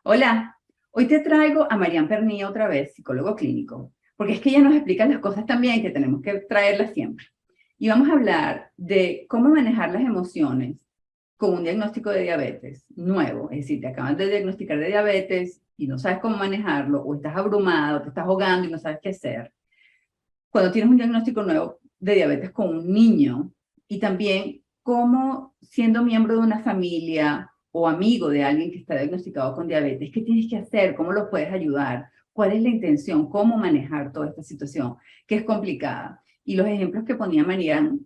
Hola, hoy te traigo a Marian Pernía otra vez, psicólogo clínico, porque es que ella nos explica las cosas también que tenemos que traerlas siempre. Y vamos a hablar de cómo manejar las emociones con un diagnóstico de diabetes nuevo. Es decir, te acaban de diagnosticar de diabetes y no sabes cómo manejarlo, o estás abrumado, te estás ahogando y no sabes qué hacer. Cuando tienes un diagnóstico nuevo de diabetes con un niño, y también cómo siendo miembro de una familia o amigo de alguien que está diagnosticado con diabetes, ¿qué tienes que hacer? ¿Cómo lo puedes ayudar? ¿Cuál es la intención? ¿Cómo manejar toda esta situación que es complicada? Y los ejemplos que ponía Marian,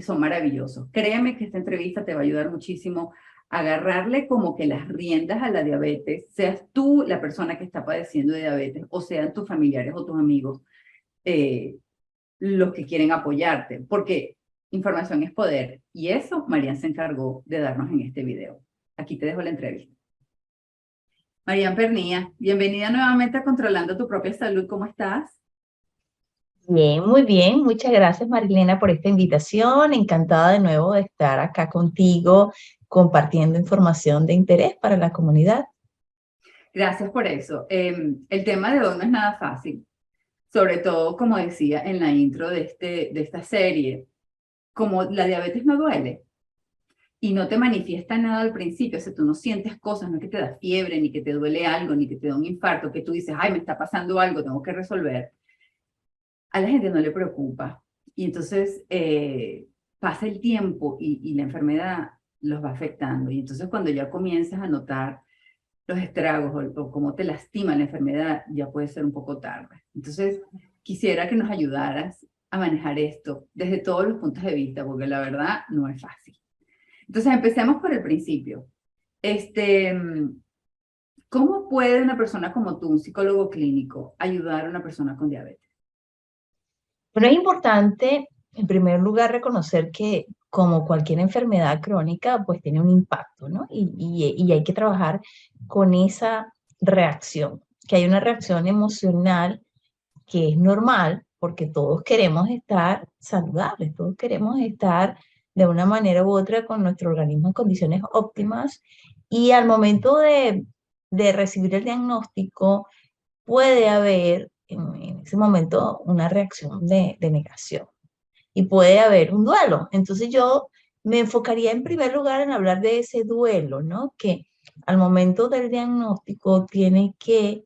son maravillosos. Créeme que esta entrevista te va a ayudar muchísimo a agarrarle como que las riendas a la diabetes, seas tú la persona que está padeciendo de diabetes o sean tus familiares o tus amigos eh, los que quieren apoyarte, porque información es poder. Y eso Marian se encargó de darnos en este video. Aquí te dejo la entrevista. Marian Pernía, bienvenida nuevamente a Controlando tu propia salud. ¿Cómo estás? Bien, muy bien. Muchas gracias, Marilena, por esta invitación. Encantada de nuevo de estar acá contigo compartiendo información de interés para la comunidad. Gracias por eso. El tema de hoy no es nada fácil, sobre todo, como decía en la intro de esta serie, como la diabetes no duele y no te manifiesta nada al principio, o sea, tú no sientes cosas, no es que te da fiebre, ni que te duele algo, ni que te da un infarto, que tú dices, ay, me está pasando algo, tengo que resolver. A la gente no le preocupa. Y entonces pasa el tiempo y la enfermedad los va afectando. Y entonces cuando ya comienzas a notar los estragos o cómo te lastima la enfermedad, ya puede ser un poco tarde. Entonces quisiera que nos ayudaras a manejar esto desde todos los puntos de vista, porque la verdad no es fácil. Entonces empecemos por el principio. Este, ¿Cómo puede una persona como tú, un psicólogo clínico, ayudar a una persona con diabetes? Pero es importante, en primer lugar, reconocer que como cualquier enfermedad crónica, pues tiene un impacto, ¿no? Y hay que trabajar con esa reacción, que hay una reacción emocional que es normal porque todos queremos estar saludables, todos queremos estar de una manera u otra con nuestro organismo en condiciones óptimas y al momento de recibir el diagnóstico puede haber en ese momento una reacción de negación y puede haber un duelo. Entonces yo me enfocaría en primer lugar en hablar de ese duelo, ¿no? Que al momento del diagnóstico tiene que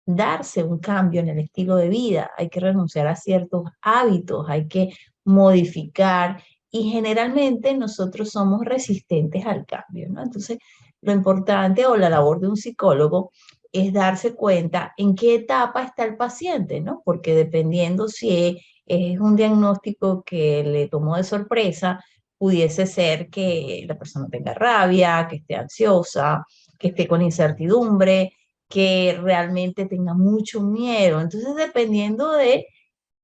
darse un cambio en el estilo de vida, hay que renunciar a ciertos hábitos, hay que modificar y generalmente nosotros somos resistentes al cambio, ¿no? Entonces, lo importante o la labor de un psicólogo es darse cuenta en qué etapa está el paciente, ¿no? Porque dependiendo si es un diagnóstico que le tomó de sorpresa, pudiese ser que la persona tenga rabia, que esté ansiosa, que esté con incertidumbre, que realmente tenga mucho miedo. Entonces, dependiendo de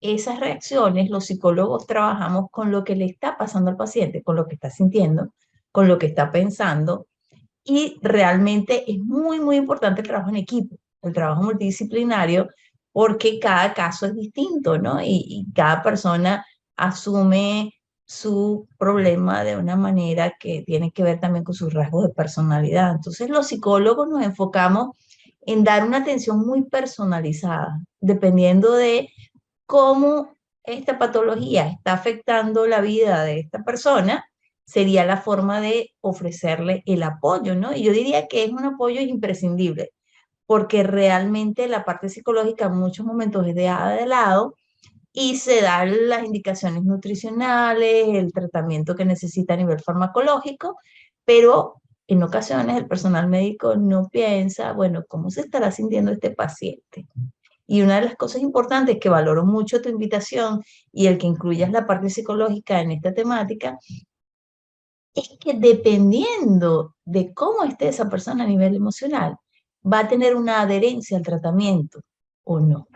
esas reacciones, los psicólogos trabajamos con lo que le está pasando al paciente, con lo que está sintiendo, con lo que está pensando. Y realmente es muy, muy importante el trabajo en equipo, el trabajo multidisciplinario, porque cada caso es distinto, ¿no? Y cada persona asume su problema de una manera que tiene que ver también con sus rasgos de personalidad. Entonces, los psicólogos nos enfocamos en dar una atención muy personalizada, dependiendo de cómo esta patología está afectando la vida de esta persona, sería la forma de ofrecerle el apoyo, ¿no? Y yo diría que es un apoyo imprescindible, porque realmente la parte psicológica en muchos momentos es dejada de lado y se dan las indicaciones nutricionales, el tratamiento que necesita a nivel farmacológico, pero en ocasiones el personal médico no piensa, bueno, ¿cómo se estará sintiendo este paciente? Y una de las cosas importantes que valoro mucho tu invitación y el que incluyas la parte psicológica en esta temática es que dependiendo de cómo esté esa persona a nivel emocional, va a tener una adherencia al tratamiento o no.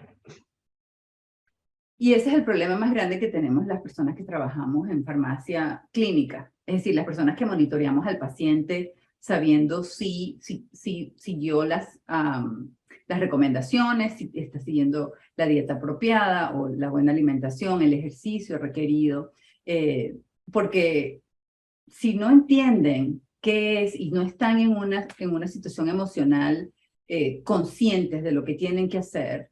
Y ese es el problema más grande que tenemos las personas que trabajamos en farmacia clínica, es decir, las personas que monitoreamos al paciente sabiendo si siguió las recomendaciones, si está siguiendo la dieta apropiada o la buena alimentación, el ejercicio requerido, porque si no entienden qué es y no están en una situación emocional conscientes de lo que tienen que hacer,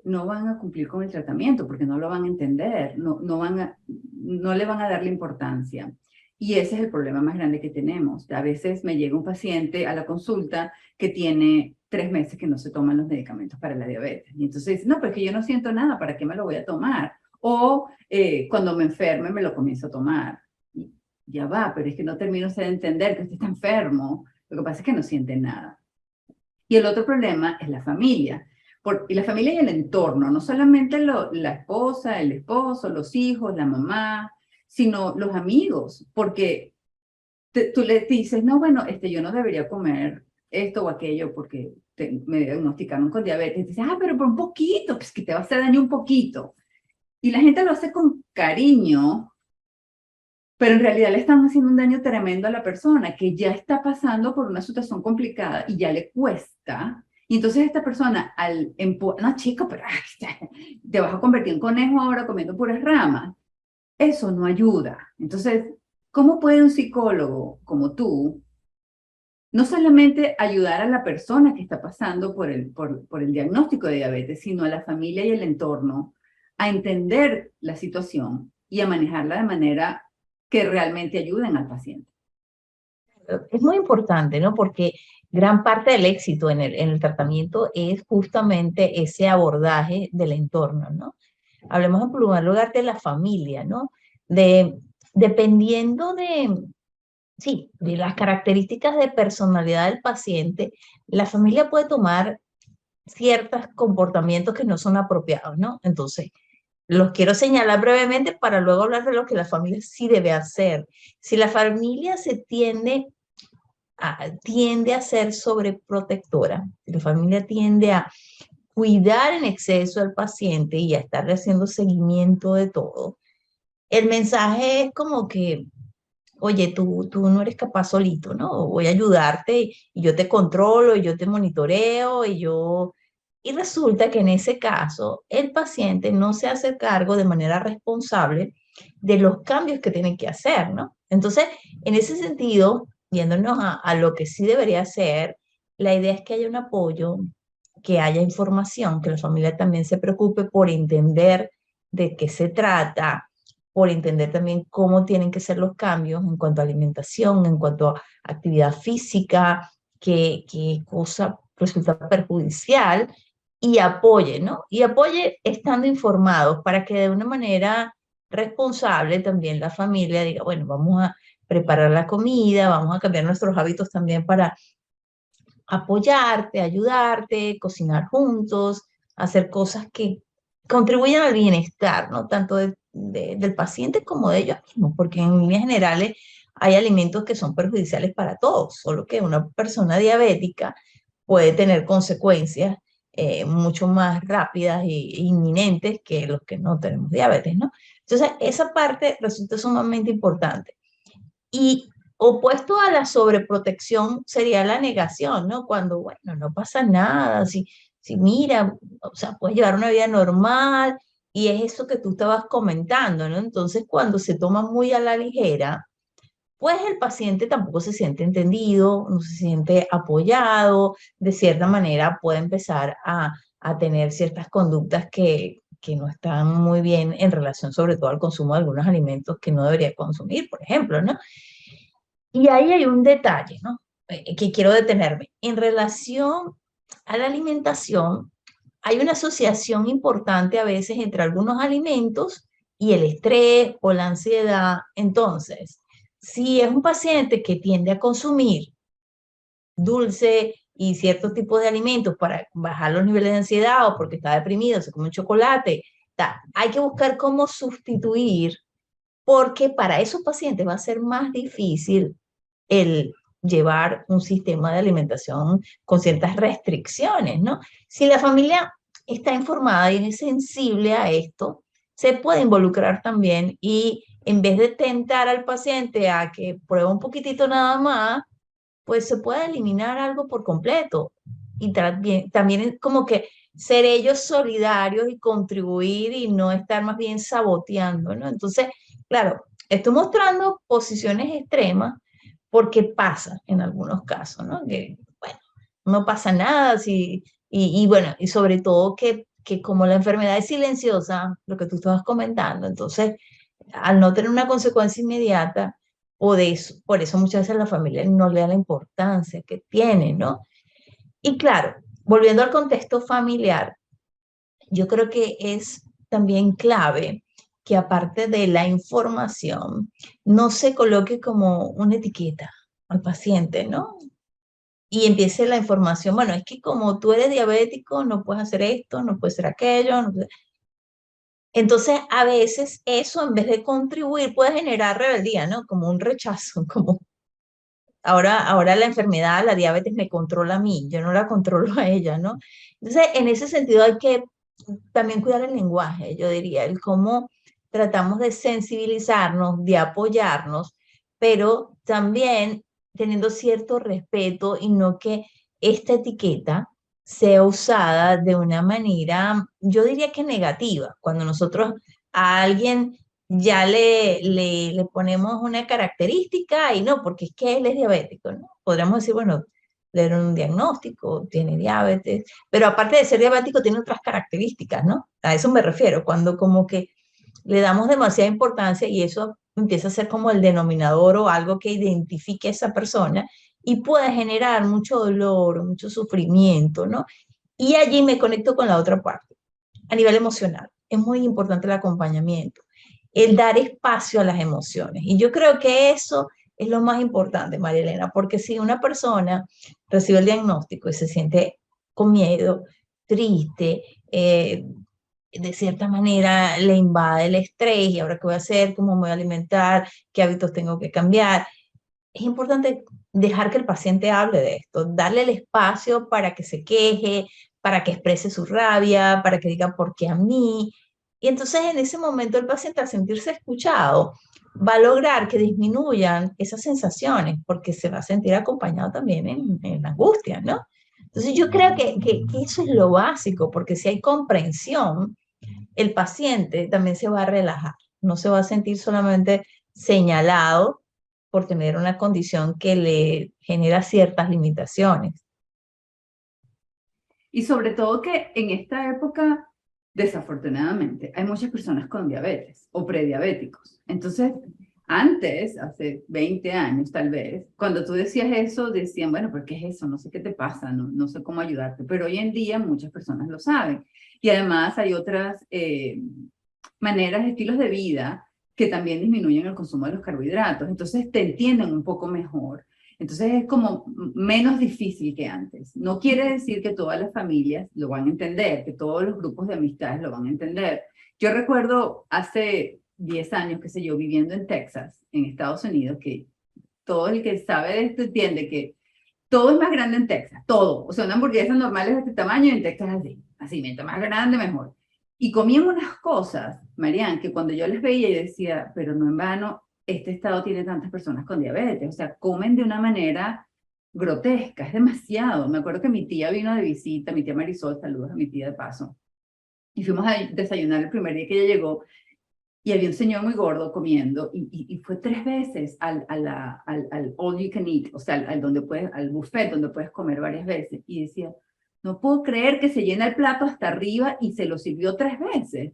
no van a cumplir con el tratamiento porque no lo van a entender, no le van a dar la importancia. Y ese es el problema más grande que tenemos. A veces me llega un paciente a la consulta que tiene 3 meses que no se toman los medicamentos para la diabetes. Y entonces, no, pero es que yo no siento nada, ¿para qué me lo voy a tomar? O cuando me enferme me lo comienzo a tomar. Y ya va, pero es que no termino de entender que usted está enfermo. Lo que pasa es que no siente nada. Y el otro problema es la familia. Y la familia y el entorno, no solamente la esposa, el esposo, los hijos, la mamá, sino los amigos, porque tú le dices, no, bueno, yo no debería comer esto o aquello porque me diagnosticaron con diabetes. Y dices, pero por un poquito, pues que te va a hacer daño un poquito. Y la gente lo hace con cariño, pero en realidad le están haciendo un daño tremendo a la persona que ya está pasando por una situación complicada y ya le cuesta. Y entonces esta persona, no chico, pero te vas a convertir en conejo ahora comiendo puras ramas. Eso no ayuda. Entonces, ¿cómo puede un psicólogo como tú no solamente ayudar a la persona que está pasando por el diagnóstico de diabetes, sino a la familia y el entorno a entender la situación y a manejarla de manera que realmente ayuden al paciente? Es muy importante, ¿no? Porque gran parte del éxito en el tratamiento es justamente ese abordaje del entorno, ¿no? Hablemos en primer lugar de la familia, ¿no? Dependiendo sí, de las características de personalidad del paciente, la familia puede tomar ciertos comportamientos que no son apropiados, ¿no? Entonces, los quiero señalar brevemente para luego hablar de lo que la familia sí debe hacer. Si la familia tiende a ser sobreprotectora, si la familia tiende a cuidar en exceso al paciente y a estar haciendo seguimiento de todo, el mensaje es como que, oye, tú no eres capaz solito, ¿no? Voy a ayudarte y yo te controlo y yo te monitoreo Y resulta que en ese caso el paciente no se hace cargo de manera responsable de los cambios que tienen que hacer, ¿no? Entonces, en ese sentido, yéndonos a lo que sí debería hacer, la idea es que haya un apoyo, que haya información, que la familia también se preocupe por entender de qué se trata, por entender también cómo tienen que ser los cambios en cuanto a alimentación, en cuanto a actividad física, qué cosa resulta perjudicial y apoye, ¿no? Y apoye estando informados para que de una manera responsable también la familia diga, bueno, vamos a preparar la comida, vamos a cambiar nuestros hábitos también para apoyarte, ayudarte, cocinar juntos, hacer cosas que contribuyan al bienestar, ¿no? Tanto del paciente como de ellos mismos, porque en líneas generales hay alimentos que son perjudiciales para todos, solo que una persona diabética puede tener consecuencias mucho más rápidas e inminentes que los que no tenemos diabetes, ¿no? Entonces, esa parte resulta sumamente importante. Y opuesto a la sobreprotección sería la negación, ¿no? Cuando, bueno, no pasa nada, si mira, o sea, puedes llevar una vida normal y es eso que tú estabas comentando, ¿no? Entonces, cuando se toma muy a la ligera, pues el paciente tampoco se siente entendido, no se siente apoyado, de cierta manera puede empezar a tener ciertas conductas que no están muy bien en relación sobre todo al consumo de algunos alimentos que no debería consumir, por ejemplo, ¿no? Y ahí hay un detalle, ¿no? Que quiero detenerme. En relación a la alimentación, hay una asociación importante a veces entre algunos alimentos y el estrés o la ansiedad. Entonces, si es un paciente que tiende a consumir dulce y ciertos tipos de alimentos para bajar los niveles de ansiedad o porque está deprimido, se come un chocolate, hay que buscar cómo sustituir porque para esos pacientes va a ser más difícil el llevar un sistema de alimentación con ciertas restricciones, ¿no? Si la familia está informada y es sensible a esto, se puede involucrar también y en vez de tentar al paciente a que pruebe un poquitito nada más, pues se puede eliminar algo por completo. Y también es como que ser ellos solidarios y contribuir y no estar más bien saboteando, ¿no? Entonces, claro, estoy mostrando posiciones extremas, porque pasa en algunos casos, ¿no? Que, bueno, no pasa nada, si, y bueno, y sobre todo que como la enfermedad es silenciosa, lo que tú estabas comentando, entonces, al no tener una consecuencia inmediata, por eso muchas veces la familia no le da la importancia que tiene, ¿no? Y claro, volviendo al contexto familiar, yo creo que es también clave que aparte de la información, no se coloque como una etiqueta al paciente, ¿no? Y empiece la información, bueno, es que como tú eres diabético, no puedes hacer esto, no puedes hacer aquello. Entonces, a veces eso, en vez de contribuir, puede generar rebeldía, ¿no? Como un rechazo, como ahora la enfermedad, la diabetes me controla a mí, yo no la controlo a ella, ¿no? Entonces, en ese sentido hay que también cuidar el lenguaje, yo diría, el cómo tratamos de sensibilizarnos, de apoyarnos, pero también teniendo cierto respeto y no que esta etiqueta sea usada de una manera, yo diría que negativa, cuando nosotros a alguien ya le ponemos una característica y no, porque es que él es diabético, ¿no? Podríamos decir, bueno, le dieron un diagnóstico, tiene diabetes, pero aparte de ser diabético tiene otras características, ¿no? A eso me refiero, cuando como que le damos demasiada importancia y eso empieza a ser como el denominador o algo que identifique a esa persona y puede generar mucho dolor, mucho sufrimiento, ¿no? Y allí me conecto con la otra parte, a nivel emocional. Es muy importante el acompañamiento, el dar espacio a las emociones. Y yo creo que eso es lo más importante, María Elena, porque si una persona recibe el diagnóstico y se siente con miedo, triste, de cierta manera le invade el estrés y ahora qué voy a hacer, cómo me voy a alimentar, qué hábitos tengo que cambiar. Es importante dejar que el paciente hable de esto, darle el espacio para que se queje, para que exprese su rabia, para que diga por qué a mí. Y entonces en ese momento el paciente al sentirse escuchado va a lograr que disminuyan esas sensaciones porque se va a sentir acompañado también en la angustia, ¿no? Entonces yo creo que eso es lo básico, porque si hay comprensión, el paciente también se va a relajar, no se va a sentir solamente señalado por tener una condición que le genera ciertas limitaciones. Y sobre todo que en esta época, desafortunadamente, hay muchas personas con diabetes o prediabéticos. Entonces, antes, hace 20 años tal vez, cuando tú decías eso, decían, bueno, ¿pero qué es eso? No sé qué te pasa, no sé cómo ayudarte. Pero hoy en día muchas personas lo saben. Y además hay otras maneras, estilos de vida que también disminuyen el consumo de los carbohidratos. Entonces te entienden un poco mejor. Entonces es como menos difícil que antes. No quiere decir que todas las familias lo van a entender, que todos los grupos de amistades lo van a entender. Yo recuerdo hace 10 años, qué sé yo, viviendo en Texas, en Estados Unidos, que todo el que sabe de esto entiende que todo es más grande en Texas, todo. O sea, una hamburguesa normal es de este tamaño y en Texas así. Así, mientras más grande, mejor. Y comían unas cosas, Marian, que cuando yo les veía, yo decía, pero no en vano, este estado tiene tantas personas con diabetes. O sea, comen de una manera grotesca, es demasiado. Me acuerdo que mi tía vino de visita, mi tía Marisol, saludos a mi tía de paso. Y fuimos a desayunar el primer día que ella llegó y había un señor muy gordo comiendo y fue 3 veces al all you can eat, o sea, al buffet donde puedes comer varias veces. Y decía, no puedo creer que se llena el plato hasta arriba y se lo sirvió 3 veces.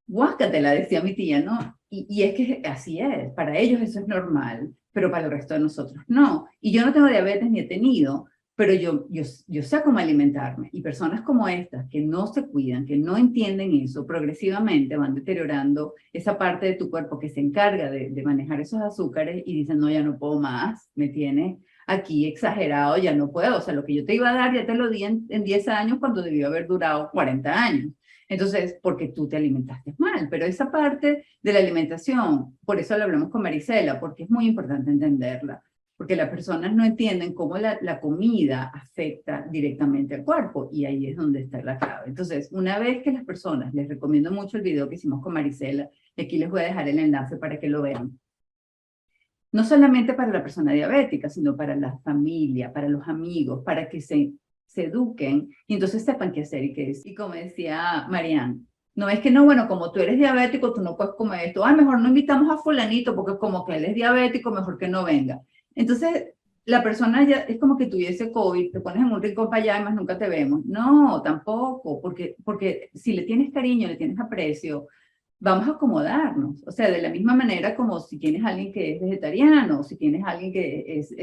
Guácatela, decía mi tía, ¿no? Y es que así es, para ellos eso es normal, pero para el resto de nosotros no. Y yo no tengo diabetes ni he tenido, pero yo sé cómo alimentarme. Y personas como estas, que no se cuidan, que no entienden eso, progresivamente van deteriorando esa parte de tu cuerpo que se encarga de manejar esos azúcares y dicen, no, ya no puedo más, me tiene aquí exagerado, ya no puedo. O sea, lo que yo te iba a dar ya te lo di en 10 años cuando debió haber durado 40 años. Entonces, porque tú te alimentaste mal, pero esa parte de la alimentación, por eso lo hablamos con Marisela, porque es muy importante entenderla, porque las personas no entienden cómo la comida afecta directamente al cuerpo y ahí es donde está la clave. Entonces, una vez que las personas, les recomiendo mucho el video que hicimos con Marisela, y aquí les voy a dejar el enlace para que lo vean, no solamente para la persona diabética, sino para la familia, para los amigos, para que se eduquen y entonces sepan qué hacer y qué es. Y como decía Marianne, no es que no, bueno, como tú eres diabético, tú no puedes comer esto. Ah, mejor no invitamos a fulanito porque como que él es diabético, mejor que no venga. Entonces, la persona ya es como que tuviese COVID, te pones en un rincón para allá y más nunca te vemos. No, tampoco, porque si le tienes cariño, le tienes aprecio, vamos a acomodarnos. O sea, de la misma manera como si tienes a alguien que es vegetariano, si tienes a alguien que es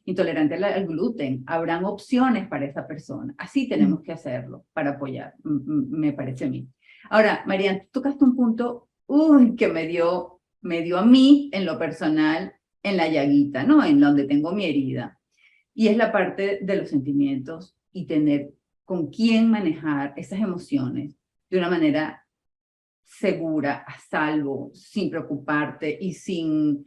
intolerante al gluten, habrán opciones para esa persona. Así tenemos que hacerlo para apoyar, me parece a mí. Ahora, Marian, tú tocaste un punto que me dio a mí en lo personal, en la llaguita, ¿no? En donde tengo mi herida. Y es la parte de los sentimientos y tener con quién manejar esas emociones de una manera segura, a salvo, sin preocuparte y sin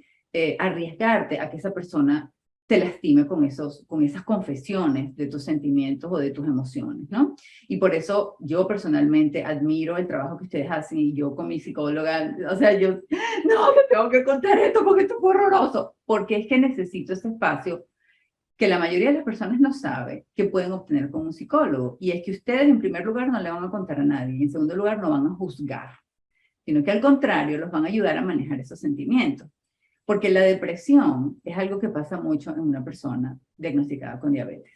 arriesgarte a que esa persona te lastime con esas confesiones de tus sentimientos o de tus emociones, ¿no? Y por eso yo personalmente admiro el trabajo que ustedes hacen y yo con mi psicóloga, o sea, yo, no, me tengo que contar esto porque esto fue horroroso, porque es que necesito ese espacio que la mayoría de las personas no sabe que pueden obtener con un psicólogo. Y es que ustedes, en primer lugar, no le van a contar a nadie. Y en segundo lugar, no van a juzgar, sino que al contrario, los van a ayudar a manejar esos sentimientos. Porque la depresión es algo que pasa mucho en una persona diagnosticada con diabetes.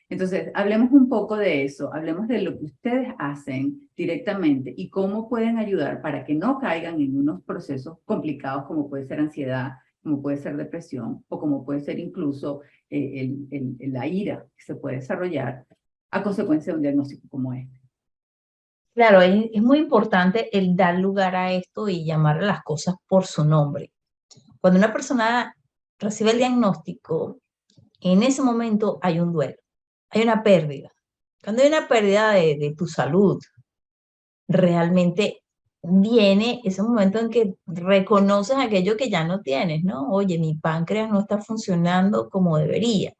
Entonces, hablemos un poco de eso, hablemos de lo que ustedes hacen directamente y cómo pueden ayudar para que no caigan en unos procesos complicados como puede ser ansiedad, como puede ser depresión o como puede ser incluso la ira que se puede desarrollar a consecuencia de un diagnóstico como este. Claro, es muy importante el dar lugar a esto y llamar a las cosas por su nombre. Cuando una persona recibe el diagnóstico, en ese momento hay un duelo, hay una pérdida. Cuando hay una pérdida de tu salud, realmente viene ese momento en que reconoces aquello que ya no tienes, ¿no? Oye, mi páncreas no está funcionando como debería.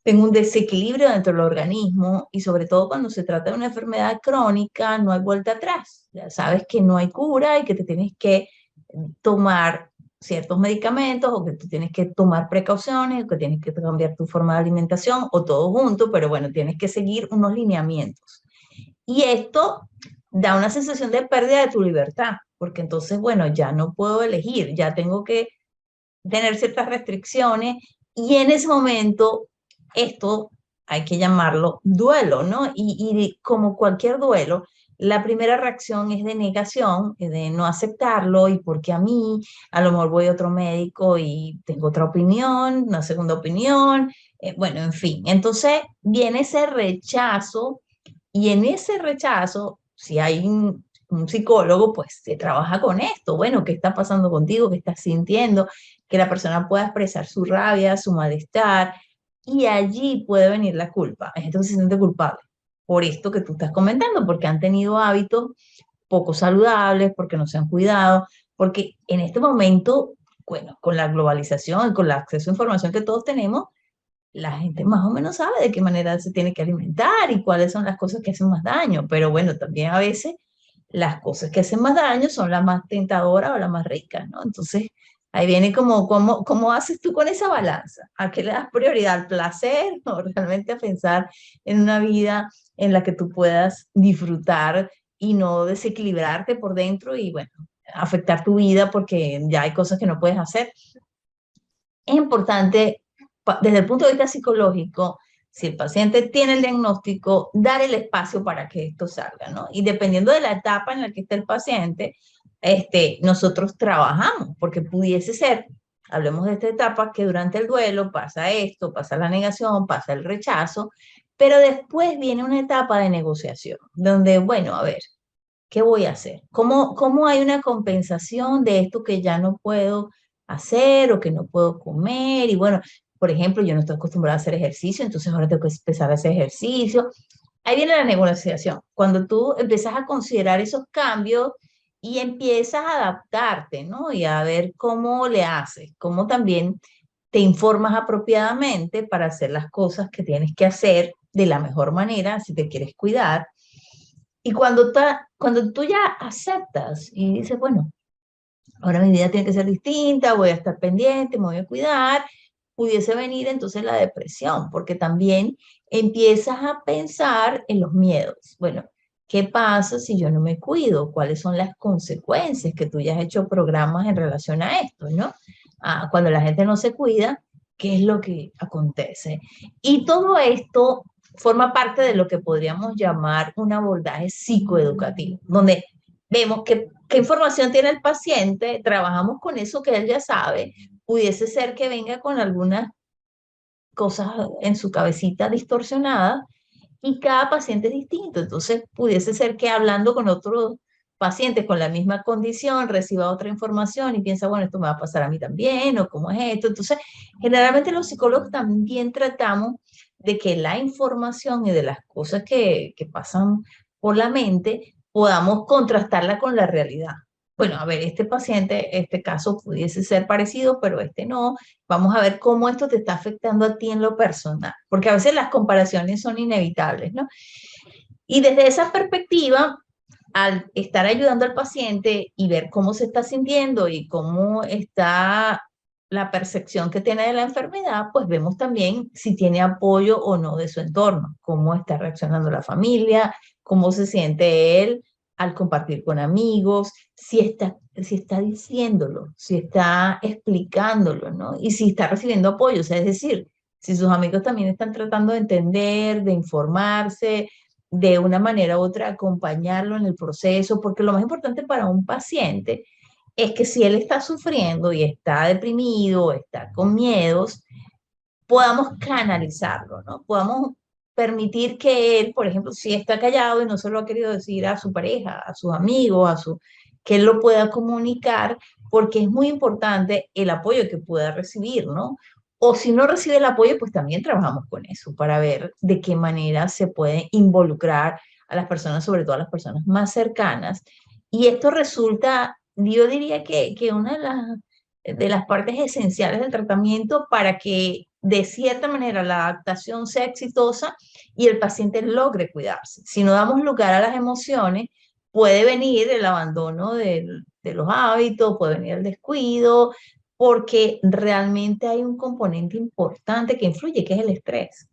Tengo un desequilibrio dentro del organismo y sobre todo cuando se trata de una enfermedad crónica, no hay vuelta atrás. Ya sabes que no hay cura y que te tienes que tomar ciertos medicamentos o que tú tienes que tomar precauciones o que tienes que cambiar tu forma de alimentación o todo junto, pero bueno, tienes que seguir unos lineamientos. Y esto da una sensación de pérdida de tu libertad, porque entonces, bueno, ya no puedo elegir, ya tengo que tener ciertas restricciones y en ese momento esto hay que llamarlo duelo, ¿no? Y como cualquier duelo, la primera reacción es de negación, es de no aceptarlo y porque a mí, a lo mejor voy a otro médico y tengo otra opinión, una segunda opinión, bueno, en fin. Entonces viene ese rechazo y en ese rechazo, si hay un psicólogo, pues se trabaja con esto. Bueno, ¿qué está pasando contigo? ¿Qué estás sintiendo? Que la persona pueda expresar su rabia, su malestar, y allí puede venir la culpa. Entonces se siente culpable por esto que tú estás comentando, porque han tenido hábitos poco saludables, porque no se han cuidado, porque en este momento, bueno, con la globalización y con el acceso a información que todos tenemos, la gente más o menos sabe de qué manera se tiene que alimentar y cuáles son las cosas que hacen más daño, pero bueno, también a veces las cosas que hacen más daño son las más tentadoras o las más ricas, ¿no? Entonces, ahí viene como, ¿cómo haces tú con esa balanza? ¿A qué le das prioridad? ¿Al placer o realmente a pensar en una vida en la que tú puedas disfrutar y no desequilibrarte por dentro y, bueno, afectar tu vida porque ya hay cosas que no puedes hacer? Es importante, desde el punto de vista psicológico, si el paciente tiene el diagnóstico, dar el espacio para que esto salga, ¿no? Y dependiendo de la etapa en la que esté el paciente, nosotros trabajamos, porque pudiese ser, hablemos de esta etapa, que durante el duelo pasa esto, pasa la negación, pasa el rechazo, pero después viene una etapa de negociación, donde, bueno, a ver, ¿qué voy a hacer? ¿Cómo hay una compensación de esto que ya no puedo hacer o que no puedo comer? Y bueno, por ejemplo, yo no estoy acostumbrada a hacer ejercicio, entonces ahora tengo que empezar a hacer ejercicio. Ahí viene la negociación. Cuando tú empiezas a considerar esos cambios y empiezas a adaptarte, ¿no? Y a ver cómo le haces, cómo también te informas apropiadamente para hacer las cosas que tienes que hacer de la mejor manera si te quieres cuidar y cuando tú ya aceptas y dices, bueno, ahora mi vida tiene que ser distinta, voy a estar pendiente, me voy a cuidar, pudiese venir entonces la depresión, porque también empiezas a pensar en los miedos. Bueno, ¿qué pasa si yo no me cuido? ¿Cuáles son las consecuencias que tú ya has hecho programas en relación a esto, ¿no? Cuando la gente no se cuida, qué es lo que acontece. Y todo esto forma parte de lo que podríamos llamar un abordaje psicoeducativo, donde vemos qué información tiene el paciente, trabajamos con eso que él ya sabe, pudiese ser que venga con algunas cosas en su cabecita distorsionadas y cada paciente es distinto. Entonces, pudiese ser que hablando con otros pacientes con la misma condición reciba otra información y piensa, bueno, esto me va a pasar a mí también, o cómo es esto. Entonces, generalmente los psicólogos también tratamos de que la información y de las cosas que pasan por la mente podamos contrastarla con la realidad. Bueno, a ver, este paciente, este caso pudiese ser parecido, pero este no. Vamos a ver cómo esto te está afectando a ti en lo personal, porque a veces las comparaciones son inevitables, ¿no? Y desde esa perspectiva, al estar ayudando al paciente y ver cómo se está sintiendo y cómo está la percepción que tiene de la enfermedad, pues vemos también si tiene apoyo o no de su entorno, cómo está reaccionando la familia, cómo se siente él al compartir con amigos, si está diciéndolo, si está explicándolo, ¿no? Y si está recibiendo apoyo, o sea, es decir, si sus amigos también están tratando de entender, de informarse, de una manera u otra acompañarlo en el proceso, porque lo más importante para un paciente es que si él está sufriendo y está deprimido, está con miedos, podamos canalizarlo, ¿no? Podamos permitir que él, por ejemplo, si está callado y no se lo ha querido decir a su pareja, a sus amigos, que él lo pueda comunicar, porque es muy importante el apoyo que pueda recibir, ¿no? O si no recibe el apoyo, pues también trabajamos con eso para ver de qué manera se puede involucrar a las personas, sobre todo a las personas más cercanas. Y esto resulta, yo diría que una de las partes esenciales del tratamiento para que de cierta manera la adaptación sea exitosa y el paciente logre cuidarse. Si no damos lugar a las emociones, puede venir el abandono de los hábitos, puede venir el descuido, porque realmente hay un componente importante que influye, que es el estrés.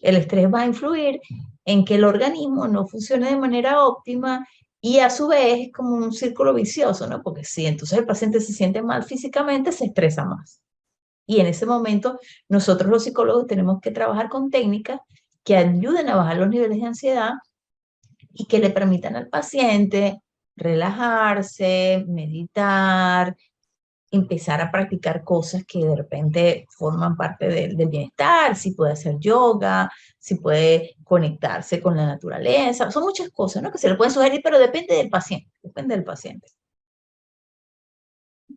El estrés va a influir en que el organismo no funcione de manera óptima y a su vez es como un círculo vicioso, ¿no? Porque si entonces el paciente se siente mal físicamente, se estresa más. Y en ese momento nosotros los psicólogos tenemos que trabajar con técnicas que ayuden a bajar los niveles de ansiedad y que le permitan al paciente relajarse, meditar, empezar a practicar cosas que de repente forman parte del bienestar, si puede hacer yoga, si puede conectarse con la naturaleza, son muchas cosas, ¿no? Que se le pueden sugerir, pero depende del paciente, depende del paciente.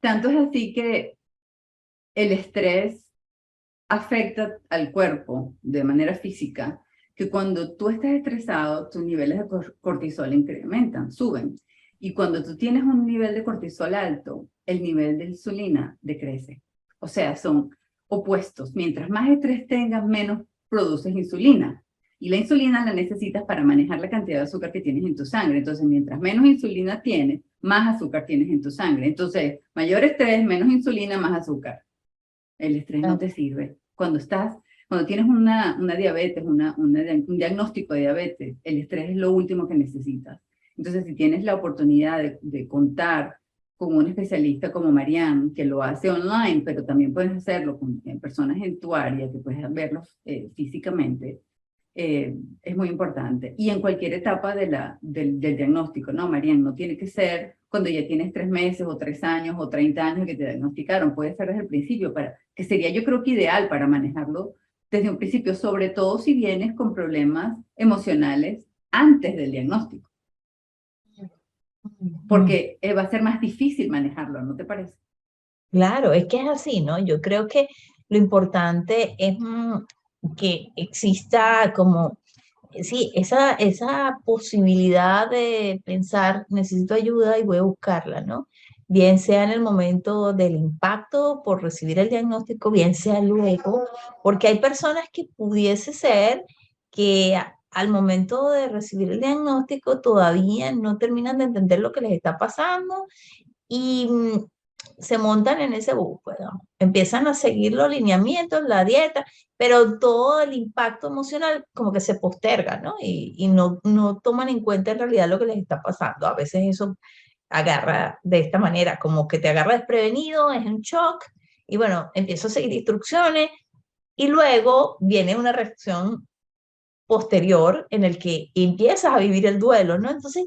Tanto es así que el estrés afecta al cuerpo de manera física, que cuando tú estás estresado, tus niveles de cortisol incrementan, suben. Y cuando tú tienes un nivel de cortisol alto, el nivel de insulina decrece. O sea, son opuestos. Mientras más estrés tengas, menos produces insulina. Y la insulina la necesitas para manejar la cantidad de azúcar que tienes en tu sangre. Entonces, mientras menos insulina tienes, más azúcar tienes en tu sangre. Entonces, mayor estrés, menos insulina, más azúcar. El estrés no te sirve. Cuando tienes una diabetes, un diagnóstico de diabetes, el estrés es lo último que necesitas. Entonces, si tienes la oportunidad de contar con un especialista como Marianne, que lo hace online, pero también puedes hacerlo con personas en tu área, que puedes verlos físicamente, es muy importante. Y en cualquier etapa del diagnóstico, ¿no, Marianne? No tiene que ser cuando ya tienes 3 meses o 3 años o 30 años que te diagnosticaron, puede ser desde el principio, que sería yo creo que ideal para manejarlo desde un principio, sobre todo si vienes con problemas emocionales antes del diagnóstico, porque va a ser más difícil manejarlo, ¿no te parece? Claro, es que es así, ¿no? Yo creo que lo importante es que exista como, sí, esa posibilidad de pensar, necesito ayuda y voy a buscarla, ¿no? Bien sea en el momento del impacto por recibir el diagnóstico, bien sea luego, porque hay personas que pudiese ser que al momento de recibir el diagnóstico todavía no terminan de entender lo que les está pasando y se montan en ese bus, pues, ¿no? Empiezan a seguir los lineamientos, la dieta, pero todo el impacto emocional como que se posterga, ¿no? Y no toman en cuenta en realidad lo que les está pasando. A veces eso agarra de esta manera, como que te agarra desprevenido, es un shock, y bueno, empiezo a seguir instrucciones, y luego viene una reacción posterior en el que empiezas a vivir el duelo, ¿no? Entonces,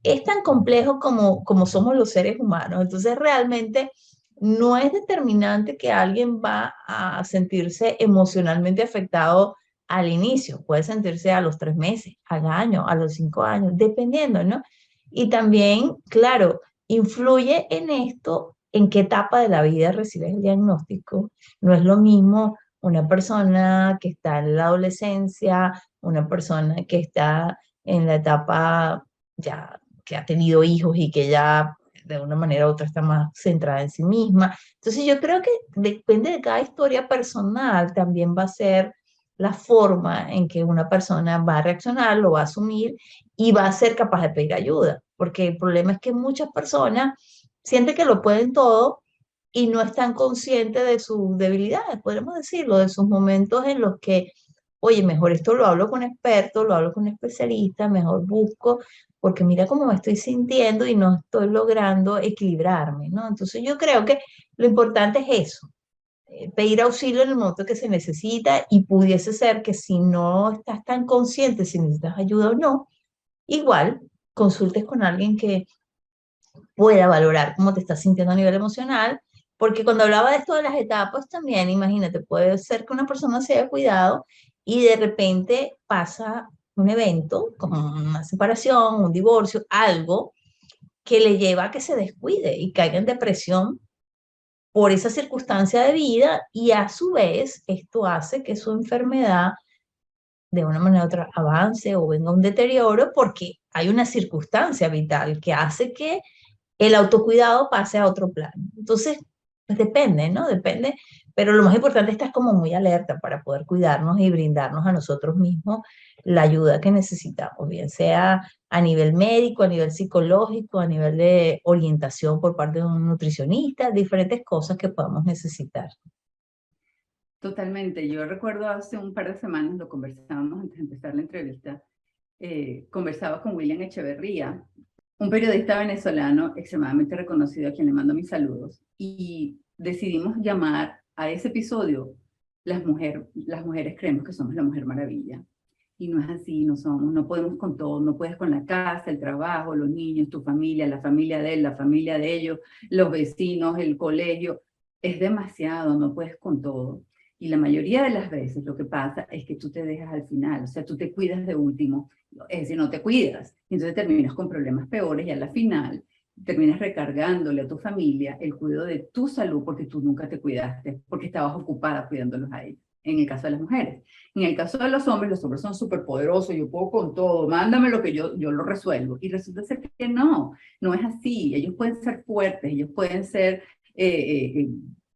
es tan complejo como somos los seres humanos. Entonces, realmente no es determinante que alguien va a sentirse emocionalmente afectado al inicio. Puede sentirse a los 3 meses, al año, a los 5 años, dependiendo, ¿no? Y también, claro, influye en esto, en qué etapa de la vida recibes el diagnóstico. No es lo mismo una persona que está en la adolescencia, una persona que está en la etapa ya que ha tenido hijos y que ya de una manera u otra está más centrada en sí misma. Entonces yo creo que depende de cada historia personal, también va a ser la forma en que una persona va a reaccionar, lo va a asumir y va a ser capaz de pedir ayuda, porque el problema es que muchas personas sienten que lo pueden todo y no están conscientes de sus debilidades, podemos decirlo, de sus momentos en los que, oye, mejor esto lo hablo con expertos, lo hablo con especialistas, mejor busco, porque mira cómo me estoy sintiendo y no estoy logrando equilibrarme, ¿no? Entonces yo creo que lo importante es eso, pedir auxilio en el momento que se necesita y pudiese ser que si no estás tan consciente si necesitas ayuda o no, igual consultes con alguien que pueda valorar cómo te estás sintiendo a nivel emocional, porque cuando hablaba de esto de las etapas también, imagínate, puede ser que una persona se haya cuidado y de repente pasa un evento como una separación, un divorcio, algo que le lleva a que se descuide y caiga en depresión por esa circunstancia de vida y a su vez esto hace que su enfermedad de una manera u otra avance o venga un deterioro porque hay una circunstancia vital que hace que el autocuidado pase a otro plano. Entonces, pues depende, ¿no? Depende, pero lo más importante es estar como muy alerta para poder cuidarnos y brindarnos a nosotros mismos la ayuda que necesitamos, bien sea a nivel médico, a nivel psicológico, a nivel de orientación por parte de un nutricionista, diferentes cosas que podamos necesitar. Totalmente. Yo recuerdo hace un par de semanas, lo conversábamos antes de empezar la entrevista, conversaba con William Echeverría, un periodista venezolano extremadamente reconocido a quien le mando mis saludos, y decidimos llamar a ese episodio las mujeres creemos que somos la Mujer Maravilla. Y no es así, no somos, no podemos con todo, no puedes con la casa, el trabajo, los niños, tu familia, la familia de él, la familia de ellos, los vecinos, el colegio. Es demasiado, no puedes con todo. Y la mayoría de las veces lo que pasa es que tú te dejas al final, o sea, tú te cuidas de último, es decir, no te cuidas. Entonces terminas con problemas peores y a la final terminas recargándole a tu familia el cuidado de tu salud porque tú nunca te cuidaste, porque estabas ocupada cuidándolos a ellos, en el caso de las mujeres. En el caso de los hombres son súper poderosos, yo puedo con todo, mándame lo que yo lo resuelvo. Y resulta ser que no, no es así. Ellos pueden ser fuertes, ellos pueden ser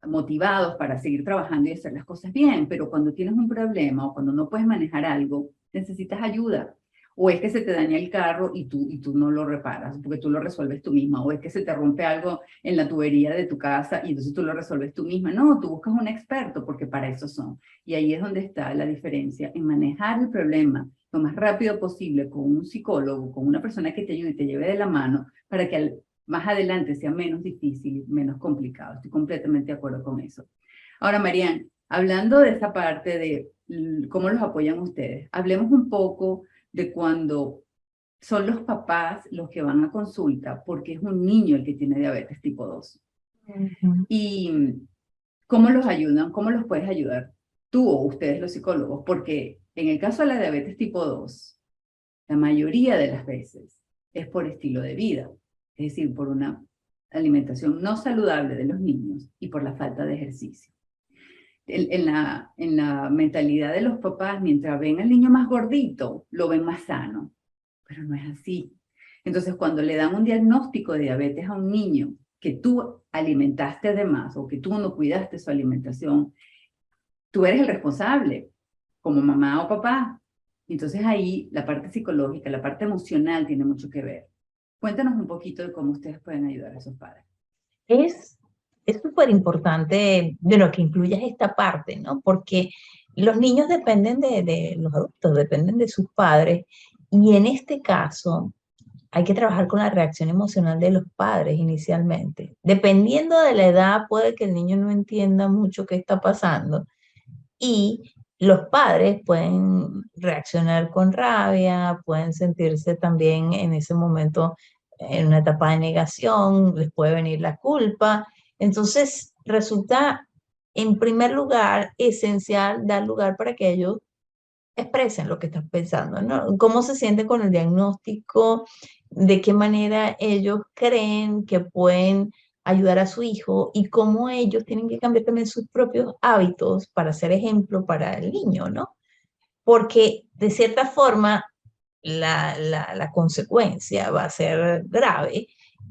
motivados para seguir trabajando y hacer las cosas bien, pero cuando tienes un problema o cuando no puedes manejar algo, necesitas ayuda. O es que se te daña el carro y tú no lo reparas, porque tú lo resuelves tú misma. O es que se te rompe algo en la tubería de tu casa y entonces tú lo resuelves tú misma. No, tú buscas un experto porque para eso son. Y ahí es donde está la diferencia en manejar el problema lo más rápido posible con un psicólogo, con una persona que te ayude y te lleve de la mano para que más adelante sea menos difícil, menos complicado. Estoy completamente de acuerdo con eso. Ahora, Marian, hablando de esta parte de cómo los apoyan ustedes, hablemos un poco de cuando son los papás los que van a consulta porque es un niño el que tiene diabetes tipo 2. Y cómo los ayudan, cómo los puedes ayudar tú o ustedes los psicólogos, porque en el caso de la diabetes tipo 2, la mayoría de las veces es por estilo de vida, es decir, por una alimentación no saludable de los niños y por la falta de ejercicio. En la mentalidad de los papás, mientras ven al niño más gordito, lo ven más sano, pero no es así. Entonces, cuando le dan un diagnóstico de diabetes a un niño que tú alimentaste de más o que tú no cuidaste su alimentación, tú eres el responsable, como mamá o papá. Entonces ahí la parte psicológica, la parte emocional tiene mucho que ver. Cuéntanos un poquito de cómo ustedes pueden ayudar a esos padres. Es es súper importante, bueno, que incluyas esta parte, ¿no? Porque los niños dependen de los adultos, dependen de sus padres, y en este caso hay que trabajar con la reacción emocional de los padres inicialmente. Dependiendo de la edad, puede que el niño no entienda mucho qué está pasando, y los padres pueden reaccionar con rabia, pueden sentirse también en ese momento en una etapa de negación, les puede venir la culpa. Entonces, resulta, en primer lugar, esencial dar lugar para que ellos expresen lo que están pensando, ¿no? ¿Cómo se sienten con el diagnóstico? ¿De qué manera ellos creen que pueden ayudar a su hijo? Y cómo ellos tienen que cambiar también sus propios hábitos para ser ejemplo para el niño, ¿no? Porque de cierta forma la consecuencia va a ser grave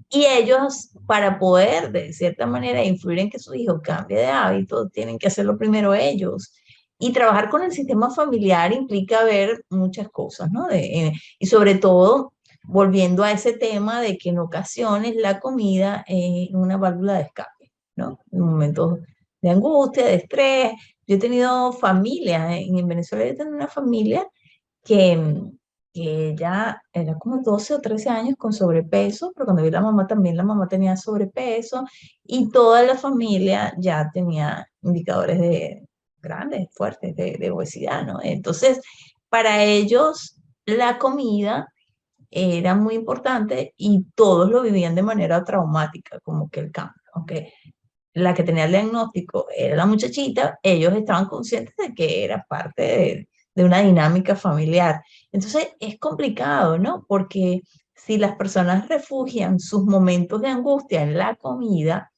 y ellos, para poder de cierta manera influir en que su hijo cambie de hábito, tienen que hacerlo primero ellos. Y trabajar con el sistema familiar implica ver muchas cosas, ¿no? Y sobre todo, volviendo a ese tema de que en ocasiones la comida es una válvula de escape, ¿no? En momentos de angustia, de estrés. Yo he tenido familias, en Venezuela he tenido una familia que, que ella era como 12 o 13 años con sobrepeso, pero cuando vi la mamá también, la mamá tenía sobrepeso y toda la familia ya tenía indicadores de grandes, fuertes, de obesidad, ¿no? Entonces, para ellos la comida era muy importante y todos lo vivían de manera traumática, como que el cambio, aunque la que tenía el diagnóstico era la muchachita, ellos estaban conscientes de que era parte de una dinámica familiar. Entonces es complicado, ¿no? Porque si las personas refugian sus momentos de angustia en la comida,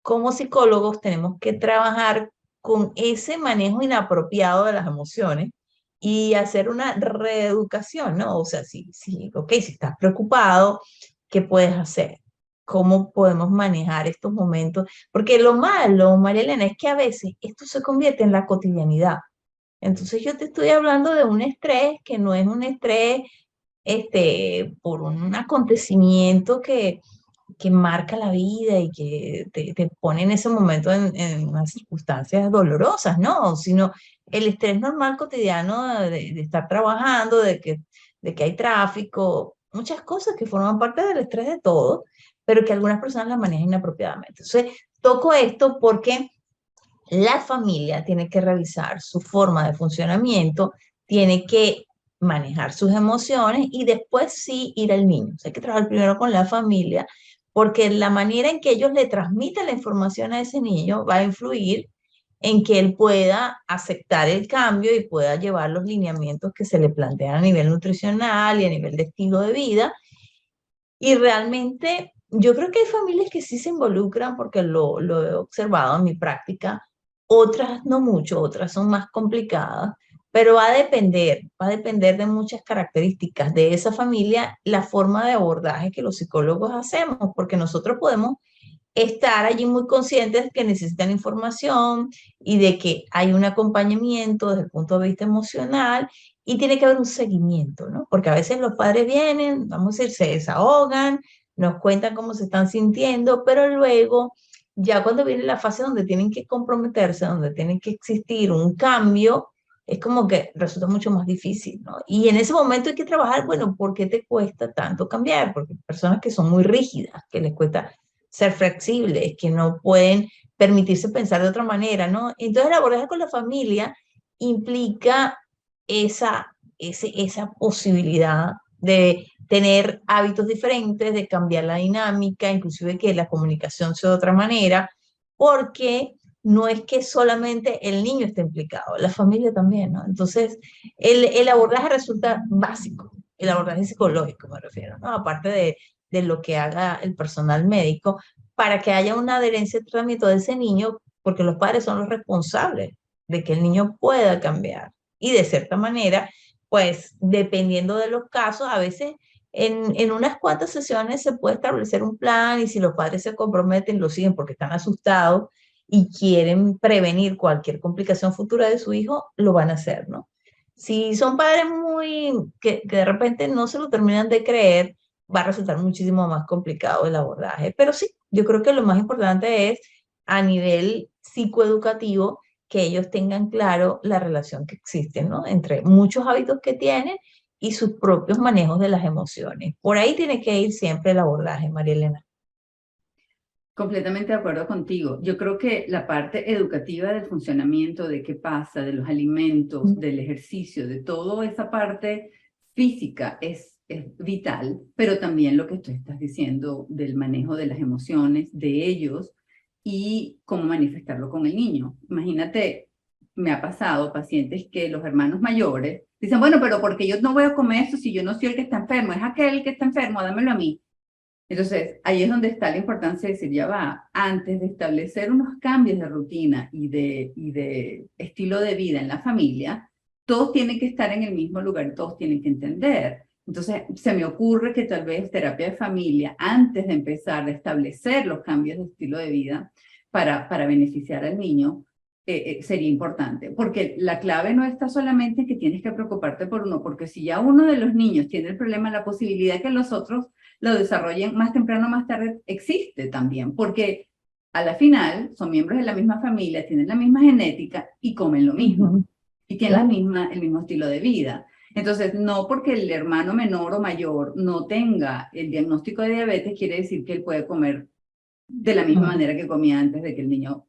como psicólogos tenemos que trabajar con ese manejo inapropiado de las emociones y hacer una reeducación, ¿no? O sea, ok, si estás preocupado, ¿qué puedes hacer? ¿Cómo podemos manejar estos momentos? Porque lo malo, María Elena, es que a veces esto se convierte en la cotidianidad. Entonces yo te estoy hablando de un estrés que no es un estrés por un acontecimiento que marca la vida y que te pone en ese momento en unas circunstancias dolorosas, ¿no? Sino el estrés normal cotidiano de estar trabajando, de que hay tráfico, muchas cosas que forman parte del estrés de todo, pero que algunas personas las manejan inapropiadamente. Entonces, toco esto porque la familia tiene que revisar su forma de funcionamiento, tiene que manejar sus emociones y después sí ir al niño. O sea, hay que trabajar primero con la familia porque la manera en que ellos le transmiten la información a ese niño va a influir en que él pueda aceptar el cambio y pueda llevar los lineamientos que se le plantean a nivel nutricional y a nivel de estilo de vida. Y realmente yo creo que hay familias que sí se involucran porque lo he observado en mi práctica, otras no mucho, otras son más complicadas, pero va a depender de muchas características de esa familia, la forma de abordaje que los psicólogos hacemos, porque nosotros podemos estar allí muy conscientes de que necesitan información y de que hay un acompañamiento desde el punto de vista emocional y tiene que haber un seguimiento, ¿no? Porque a veces los padres vienen, vamos a decir, se desahogan, nos cuentan cómo se están sintiendo, pero luego, ya cuando viene la fase donde tienen que comprometerse, donde tiene que existir un cambio, es como que resulta mucho más difícil, ¿no? Y en ese momento hay que trabajar, bueno, ¿por qué te cuesta tanto cambiar? Porque hay personas que son muy rígidas, que les cuesta ser flexibles, que no pueden permitirse pensar de otra manera, ¿no? Entonces el abordaje con la familia implica esa posibilidad de tener hábitos diferentes, de cambiar la dinámica, inclusive que la comunicación sea de otra manera, porque no es que solamente el niño esté implicado, la familia también, ¿no? Entonces, el abordaje resulta básico, el abordaje psicológico me refiero, ¿no? Aparte de lo que haga el personal médico, para que haya una adherencia al tratamiento de ese niño, porque los padres son los responsables de que el niño pueda cambiar. Y de cierta manera, pues dependiendo de los casos, a veces en unas cuantas sesiones se puede establecer un plan y si los padres se comprometen, lo siguen porque están asustados y quieren prevenir cualquier complicación futura de su hijo, lo van a hacer, ¿no? Si son padres que de repente no se lo terminan de creer, va a resultar muchísimo más complicado el abordaje. Pero sí, yo creo que lo más importante es a nivel psicoeducativo que ellos tengan claro la relación que existe, ¿no? Entre muchos hábitos que tienen y sus propios manejos de las emociones. Por ahí tiene que ir siempre el abordaje, María Elena. Completamente de acuerdo contigo. Yo creo que la parte educativa del funcionamiento, de qué pasa, de los alimentos, del ejercicio, de toda esa parte física es vital, pero también lo que tú estás diciendo del manejo de las emociones de ellos y cómo manifestarlo con el niño. Imagínate, me ha pasado pacientes que los hermanos mayores dicen, bueno, pero porque yo no voy a comer eso si yo no soy el que está enfermo, es aquel que está enfermo, dámelo a mí. Entonces, ahí es donde está la importancia de decir, ya va, antes de establecer unos cambios de rutina y de estilo de vida en la familia, todos tienen que estar en el mismo lugar, todos tienen que entender. Entonces, se me ocurre que tal vez terapia de familia, antes de empezar a establecer los cambios de estilo de vida para beneficiar al niño, sería importante, porque la clave no está solamente en que tienes que preocuparte por uno, porque si ya uno de los niños tiene el problema, la posibilidad que los otros lo desarrollen más temprano o más tarde existe también, porque a la final son miembros de la misma familia, tienen la misma genética y comen lo mismo, y tienen la misma, el mismo estilo de vida. Entonces, no porque el hermano menor o mayor no tenga el diagnóstico de diabetes, quiere decir que él puede comer de la misma manera que comía antes de que el niño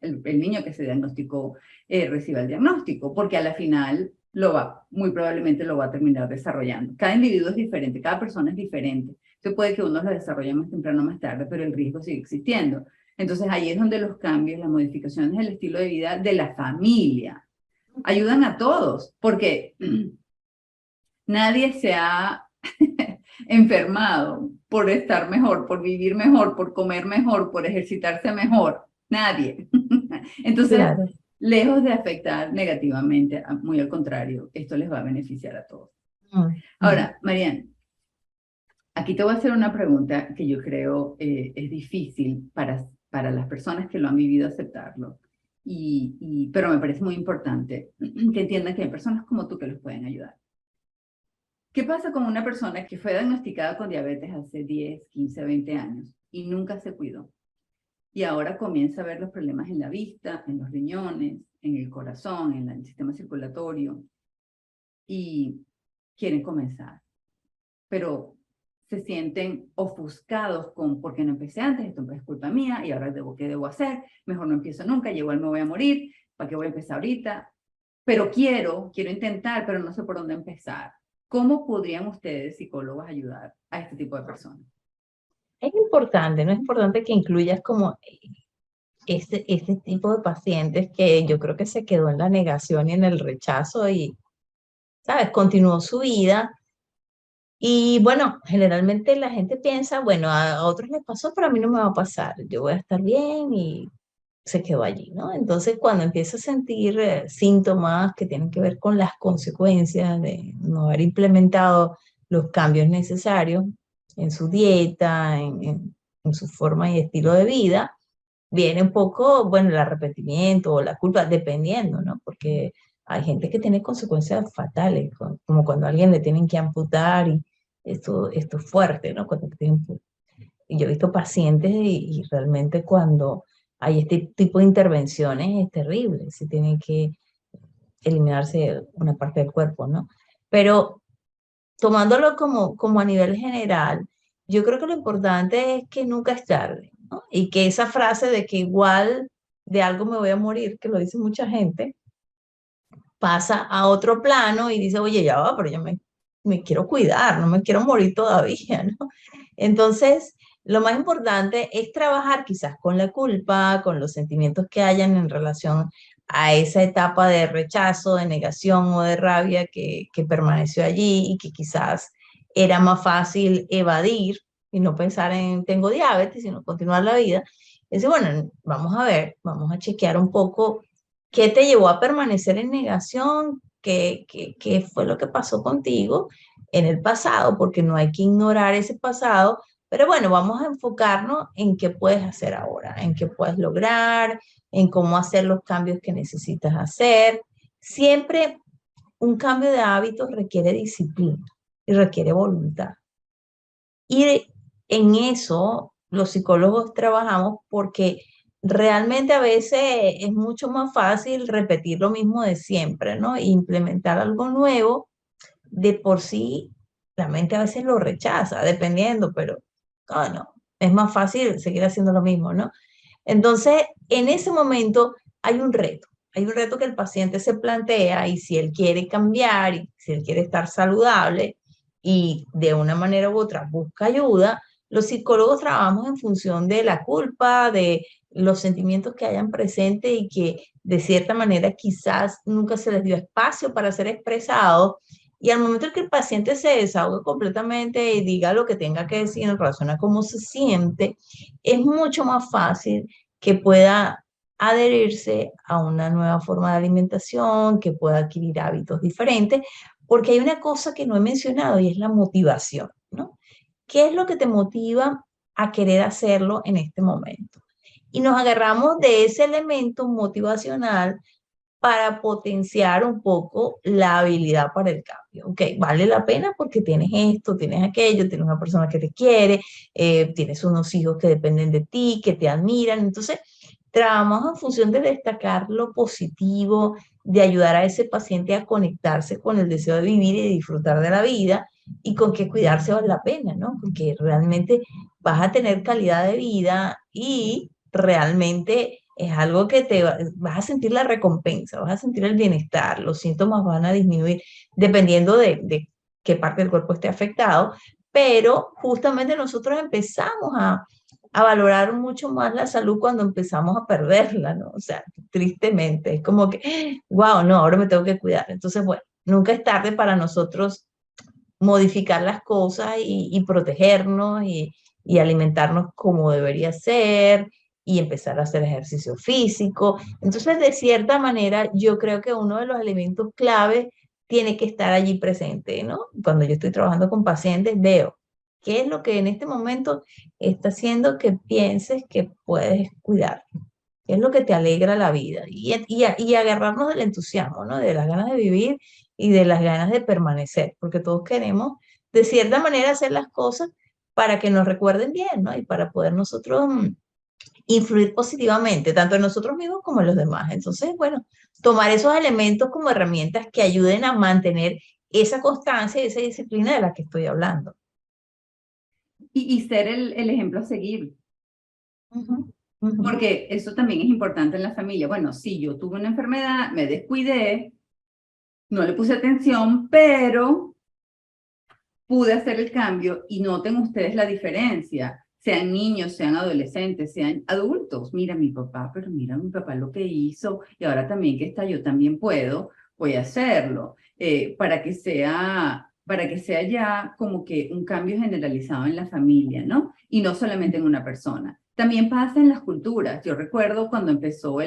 que se diagnosticó reciba el diagnóstico, porque a la final muy probablemente lo va a terminar desarrollando. Cada individuo es diferente, cada persona es diferente. Entonces puede que uno lo desarrolle más temprano o más tarde, pero el riesgo sigue existiendo. Entonces ahí es donde los cambios, las modificaciones del estilo de vida de la familia ayudan a todos, porque nadie se ha enfermado por estar mejor, por vivir mejor, por comer mejor, por ejercitarse mejor. Nadie. Entonces, Claro. lejos de afectar negativamente, muy al contrario, esto les va a beneficiar a todos. Mm. Ahora, Mariana, aquí te voy a hacer una pregunta que yo creo es difícil para las personas que lo han vivido aceptarlo, pero me parece muy importante que entiendan que hay personas como tú que los pueden ayudar. ¿Qué pasa con una persona que fue diagnosticada con diabetes hace 10, 15, 20 años y nunca se cuidó? Y ahora comienza a ver los problemas en la vista, en los riñones, en el corazón, en el sistema circulatorio y quieren comenzar, pero se sienten ofuscados con ¿por qué no empecé antes? Esto es culpa mía y ahora ¿qué debo hacer? Mejor no empiezo nunca, igual me voy a morir, ¿para qué voy a empezar ahorita? Pero quiero intentar, pero no sé por dónde empezar. ¿Cómo podrían ustedes, psicólogos, ayudar a este tipo de personas? Es importante, ¿no? Es importante que incluyas como este tipo de pacientes que yo creo que se quedó en la negación y en el rechazo y, ¿sabes? Continuó su vida. Y bueno, generalmente la gente piensa, bueno, a otros les pasó, pero a mí no me va a pasar. Yo voy a estar bien y se quedó allí, ¿no? Entonces, cuando empieza a sentir síntomas que tienen que ver con las consecuencias de no haber implementado los cambios necesarios en su dieta, en su forma y estilo de vida, viene un poco, bueno, el arrepentimiento o la culpa, dependiendo, ¿no? Porque hay gente que tiene consecuencias fatales, como cuando a alguien le tienen que amputar y esto es fuerte, ¿no? Y yo he visto pacientes y realmente cuando hay este tipo de intervenciones es terrible, se tiene que eliminarse una parte del cuerpo, ¿no? Pero tomándolo como a nivel general, yo creo que lo importante es que nunca es tarde, ¿no? Y que esa frase de que igual de algo me voy a morir, que lo dice mucha gente, pasa a otro plano y dice, oye, ya va, pero yo me quiero cuidar, no me quiero morir todavía, ¿no? Entonces, lo más importante es trabajar quizás con la culpa, con los sentimientos que hayan en relación a esa etapa de rechazo, de negación o de rabia que permaneció allí y que quizás era más fácil evadir y no pensar en tengo diabetes, sino continuar la vida. Es decir, bueno, vamos a ver, vamos a chequear un poco qué te llevó a permanecer en negación, qué fue lo que pasó contigo en el pasado, porque no hay que ignorar ese pasado, pero bueno, vamos a enfocarnos en qué puedes hacer ahora, en qué puedes lograr, en cómo hacer los cambios que necesitas hacer. Siempre un cambio de hábitos requiere disciplina y requiere voluntad. Y en eso los psicólogos trabajamos porque realmente a veces es mucho más fácil repetir lo mismo de siempre, ¿no? E implementar algo nuevo, de por sí la mente a veces lo rechaza, dependiendo, pero no, es más fácil seguir haciendo lo mismo, ¿no? Entonces, en ese momento hay un reto que el paciente se plantea y si él quiere cambiar y si él quiere estar saludable y de una manera u otra busca ayuda, los psicólogos trabajamos en función de la culpa, de los sentimientos que hayan presente y que de cierta manera quizás nunca se les dio espacio para ser expresados. Y al momento en que el paciente se desahogue completamente y diga lo que tenga que decir en relación a cómo se siente, es mucho más fácil que pueda adherirse a una nueva forma de alimentación, que pueda adquirir hábitos diferentes, porque hay una cosa que no he mencionado y es la motivación, ¿no? ¿Qué es lo que te motiva a querer hacerlo en este momento? Y nos agarramos de ese elemento motivacional para potenciar un poco la habilidad para el cambio. Ok, vale la pena porque tienes esto, tienes aquello, tienes una persona que te quiere, tienes unos hijos que dependen de ti, que te admiran. Entonces, trabajamos en función de destacar lo positivo, de ayudar a ese paciente a conectarse con el deseo de vivir y de disfrutar de la vida y con que cuidarse vale la pena, ¿no? Porque realmente vas a tener calidad de vida y realmente es algo que vas a sentir la recompensa, vas a sentir el bienestar, los síntomas van a disminuir dependiendo de qué parte del cuerpo esté afectado, pero justamente nosotros empezamos a valorar mucho más la salud cuando empezamos a perderla, ¿no? O sea, tristemente, es como que, wow, no, ahora me tengo que cuidar. Entonces, bueno, nunca es tarde para nosotros modificar las cosas y protegernos y alimentarnos como debería ser y empezar a hacer ejercicio físico. Entonces, de cierta manera, yo creo que uno de los elementos clave tiene que estar allí presente, ¿no? Cuando yo estoy trabajando con pacientes, veo qué es lo que en este momento está haciendo que pienses que puedes cuidar. ¿Qué es lo que te alegra la vida? Y agarrarnos del entusiasmo, ¿no? De las ganas de vivir y de las ganas de permanecer, porque todos queremos, de cierta manera, hacer las cosas para que nos recuerden bien, ¿no? Y para poder nosotros influir positivamente, tanto en nosotros mismos como en los demás. Entonces, bueno, tomar esos elementos como herramientas que ayuden a mantener esa constancia y esa disciplina de la que estoy hablando. Y ser el ejemplo a seguir. Ujú, ujú. Porque eso también es importante en la familia. Bueno, sí, yo tuve una enfermedad, me descuidé, no le puse atención, pero pude hacer el cambio y noten ustedes la diferencia, sean niños, sean adolescentes, sean adultos. Mira mi papá, pero mira mi papá lo que hizo y ahora también que está, yo también puedo, voy a hacerlo, para que sea ya como que un cambio generalizado en la familia, ¿no? Y no solamente en una persona. También pasa en las culturas. Yo recuerdo cuando empezó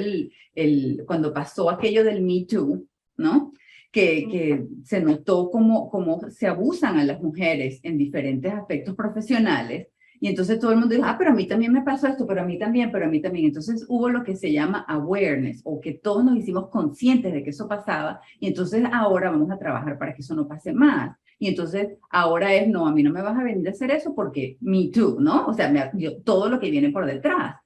cuando pasó aquello del Me Too, ¿no? Que se notó cómo se abusan a las mujeres en diferentes aspectos profesionales. Y entonces todo el mundo dijo, pero a mí también me pasó esto, pero a mí también, pero a mí también. Entonces hubo lo que se llama awareness, o que todos nos hicimos conscientes de que eso pasaba, y entonces ahora vamos a trabajar para que eso no pase más. Y entonces ahora es, no, a mí no me vas a venir a hacer eso porque me too, ¿no? O sea, todo lo que viene por detrás.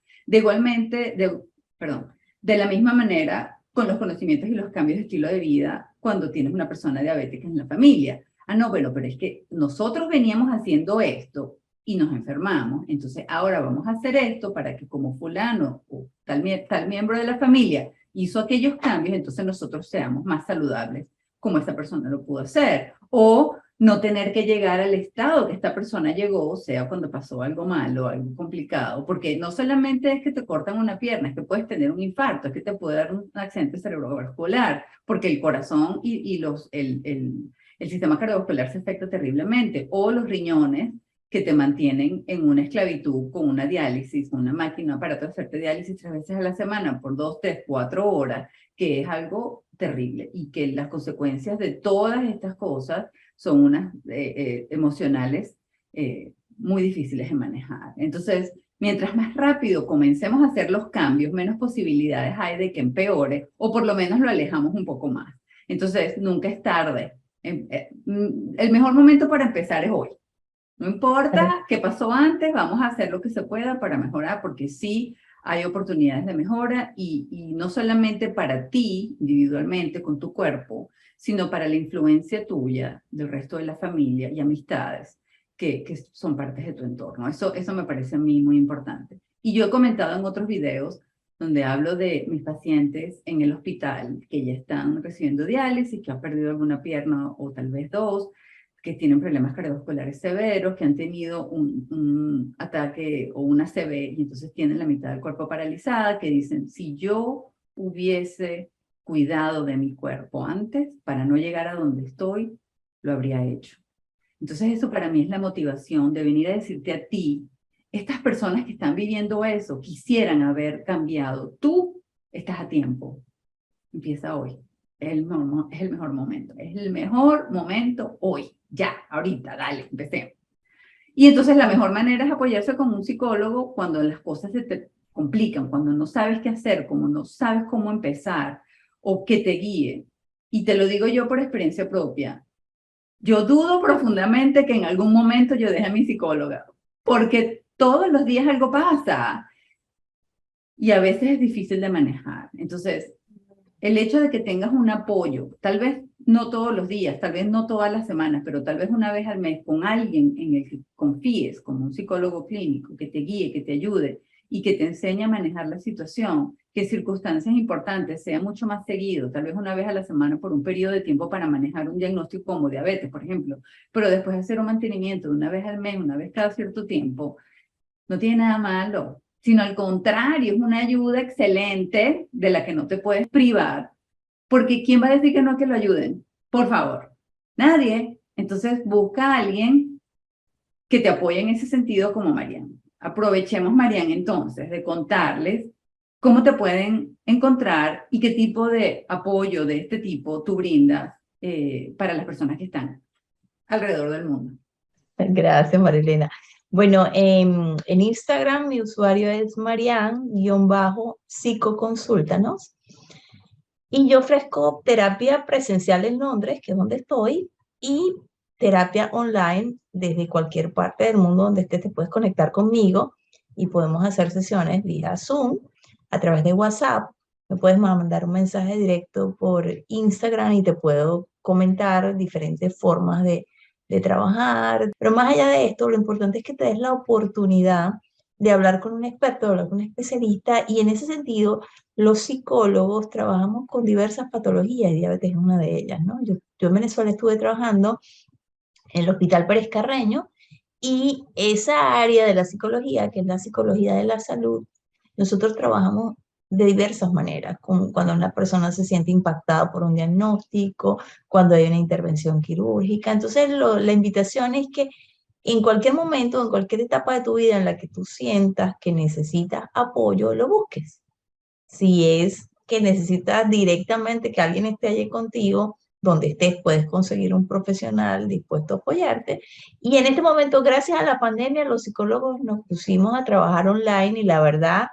Perdón, de la misma manera, con los conocimientos y los cambios de estilo de vida, cuando tienes una persona diabética en la familia. Ah, no, bueno, pero es que nosotros veníamos haciendo esto y nos enfermamos, entonces ahora vamos a hacer esto para que como fulano o tal miembro de la familia hizo aquellos cambios, entonces nosotros seamos más saludables como esta persona lo pudo hacer. O no tener que llegar al estado que esta persona llegó, o sea, cuando pasó algo malo, algo complicado, porque no solamente es que te cortan una pierna, es que puedes tener un infarto, es que te puede dar un accidente cerebrovascular, porque el corazón el sistema cardiovascular se afecta terriblemente, o los riñones que te mantienen en una esclavitud con una diálisis, una máquina, un aparato de hacerte diálisis 3 veces a la semana por 2, 3, 4 horas, que es algo terrible y que las consecuencias de todas estas cosas son unas emocionales muy difíciles de manejar. Entonces, mientras más rápido comencemos a hacer los cambios, menos posibilidades hay de que empeore o por lo menos lo alejamos un poco más. Entonces, nunca es tarde. El mejor momento para empezar es hoy. No importa qué pasó antes, vamos a hacer lo que se pueda para mejorar, porque sí hay oportunidades de mejora y no solamente para ti individualmente con tu cuerpo, sino para la influencia tuya del resto de la familia y amistades que son partes de tu entorno. Eso me parece a mí muy importante. Y yo he comentado en otros videos donde hablo de mis pacientes en el hospital que ya están recibiendo diálisis, que han perdido alguna pierna o tal vez dos, que tienen problemas cardiovasculares severos, que han tenido un ataque o una ACV y entonces tienen la mitad del cuerpo paralizada, que dicen, si yo hubiese cuidado de mi cuerpo antes para no llegar a donde estoy, lo habría hecho. Entonces eso para mí es la motivación de venir a decirte a ti, estas personas que están viviendo eso, quisieran haber cambiado. Tú estás a tiempo. Empieza hoy. Es el mejor momento. Es el mejor momento hoy. Ya, ahorita, dale, empecemos. Y entonces la mejor manera es apoyarse con un psicólogo cuando las cosas se te complican, cuando no sabes qué hacer, como no sabes cómo empezar o que te guíe. Y te lo digo yo por experiencia propia. Yo dudo profundamente que en algún momento yo deje a mi psicóloga, porque todos los días algo pasa y a veces es difícil de manejar. Entonces, el hecho de que tengas un apoyo, tal vez no todos los días, tal vez no todas las semanas, pero tal vez una vez al mes con alguien en el que confíes, como un psicólogo clínico, que te guíe, que te ayude y que te enseñe a manejar la situación, que circunstancias importantes sea mucho más seguido, tal vez una vez a la semana por un periodo de tiempo para manejar un diagnóstico como diabetes, por ejemplo, pero después hacer un mantenimiento de una vez al mes, una vez cada cierto tiempo, no tiene nada malo, sino al contrario, es una ayuda excelente de la que no te puedes privar, porque ¿quién va a decir que no que lo ayuden? Por favor, nadie. Entonces busca a alguien que te apoye en ese sentido como Mariana. Aprovechemos, Mariana, entonces, de contarles cómo te pueden encontrar y qué tipo de apoyo de este tipo tú brindas para las personas que están alrededor del mundo. Gracias, Marilena. Bueno, en Instagram mi usuario es Marian-psicoconsultanos y yo ofrezco terapia presencial en Londres, que es donde estoy, y terapia online desde cualquier parte del mundo donde estés, te puedes conectar conmigo y podemos hacer sesiones vía Zoom, a través de WhatsApp. Me puedes mandar un mensaje directo por Instagram y te puedo comentar diferentes formas de trabajar. Pero más allá de esto, lo importante es que te des la oportunidad de hablar con un experto, de hablar con un especialista, y en ese sentido, los psicólogos trabajamos con diversas patologías y diabetes es una de ellas, ¿no? Yo en Venezuela estuve trabajando en el Hospital Pérez Carreño y esa área de la psicología, que es la psicología de la salud, nosotros trabajamos de diversas maneras, como cuando una persona se siente impactada por un diagnóstico, cuando hay una intervención quirúrgica. Entonces, la invitación es que en cualquier momento, en cualquier etapa de tu vida en la que tú sientas que necesitas apoyo, lo busques. Si es que necesitas directamente que alguien esté allí contigo, donde estés, puedes conseguir un profesional dispuesto a apoyarte. Y en este momento, gracias a la pandemia, los psicólogos nos pusimos a trabajar online y la verdad,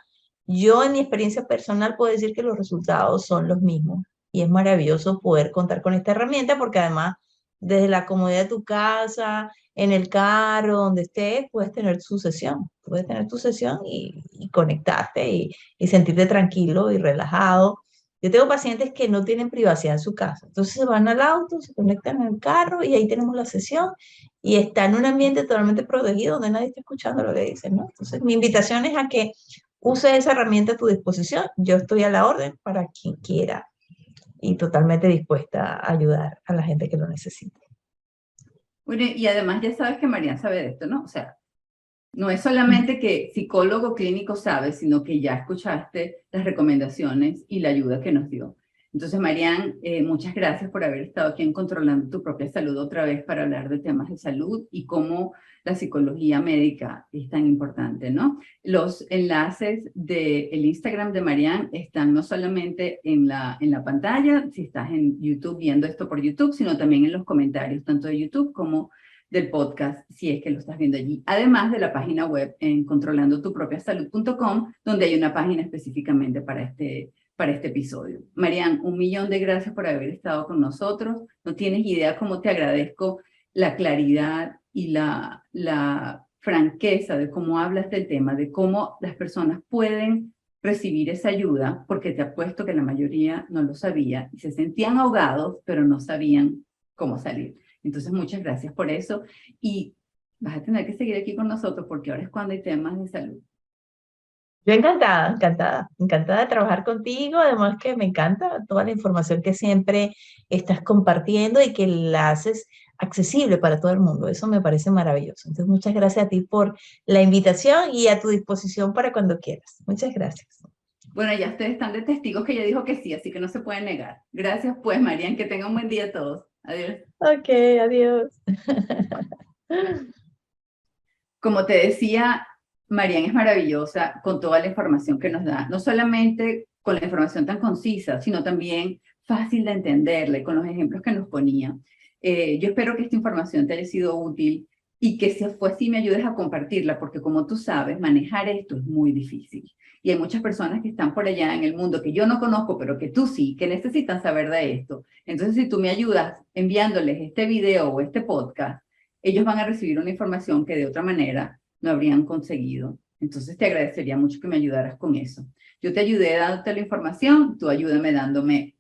yo en mi experiencia personal puedo decir que los resultados son los mismos. Y es maravilloso poder contar con esta herramienta porque además, desde la comodidad de tu casa, en el carro, donde estés, puedes tener tu sesión. Puedes tener tu sesión y conectarte y sentirte tranquilo y relajado. Yo tengo pacientes que no tienen privacidad en su casa, entonces se van al auto, se conectan en el carro y ahí tenemos la sesión y está en un ambiente totalmente protegido donde nadie está escuchando lo que dicen, ¿no? Entonces mi invitación es a que uses esa herramienta a tu disposición. Yo estoy a la orden para quien quiera y totalmente dispuesta a ayudar a la gente que lo necesite. Bueno, y además ya sabes que Mariana sabe de esto, ¿no? O sea, no es solamente que psicólogo clínico sabe, sino que ya escuchaste las recomendaciones y la ayuda que nos dio. Entonces, Marian, muchas gracias por haber estado aquí en Controlando tu propia salud otra vez para hablar de temas de salud y cómo la psicología médica es tan importante, ¿no? Los enlaces del Instagram de Marian están no solamente en la pantalla, si estás en YouTube viendo esto por YouTube, sino también en los comentarios, tanto de YouTube como del podcast, si es que lo estás viendo allí. Además de la página web en controlandotupropiasalud.com, donde hay una página específicamente para este episodio. Marian, 1.000.000 de gracias por haber estado con nosotros. No tienes idea cómo te agradezco la claridad y la franqueza de cómo hablas del tema, de cómo las personas pueden recibir esa ayuda, porque te apuesto que la mayoría no lo sabía y se sentían ahogados, pero no sabían cómo salir. Entonces, muchas gracias por eso y vas a tener que seguir aquí con nosotros porque ahora es cuando hay temas de salud. Yo encantada, encantada, encantada de trabajar contigo. Además que me encanta toda la información que siempre estás compartiendo y que la haces accesible para todo el mundo. Eso me parece maravilloso. Entonces, muchas gracias a ti por la invitación y a tu disposición para cuando quieras. Muchas gracias. Bueno, ya ustedes están de testigos que ella dijo que sí, así que no se pueden negar. Gracias pues, Marian, que tengan un buen día a todos. Adiós. Ok, adiós. Como te decía, Marian es maravillosa con toda la información que nos da, no solamente con la información tan concisa, sino también fácil de entenderle, con los ejemplos que nos ponía. Yo espero que esta información te haya sido útil y que si fue así me ayudes a compartirla, porque como tú sabes, manejar esto es muy difícil. Y hay muchas personas que están por allá en el mundo que yo no conozco, pero que tú sí, que necesitan saber de esto. Entonces, si tú me ayudas enviándoles este video o este podcast, ellos van a recibir una información que de otra manera no habrían conseguido. Entonces te agradecería mucho que me ayudaras con eso. Yo te ayudé dándote la información, tú ayúdame dándome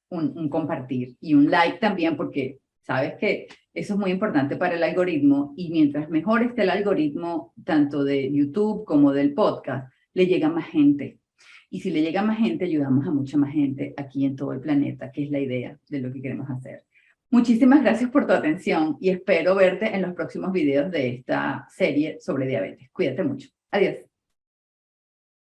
un compartir y un like también, porque sabes que eso es muy importante para el algoritmo y mientras mejor esté el algoritmo, tanto de YouTube como del podcast, le llega más gente. Y si le llega más gente, ayudamos a mucha más gente aquí en todo el planeta, que es la idea de lo que queremos hacer. Muchísimas gracias por tu atención y espero verte en los próximos videos de esta serie sobre diabetes. Cuídate mucho. Adiós.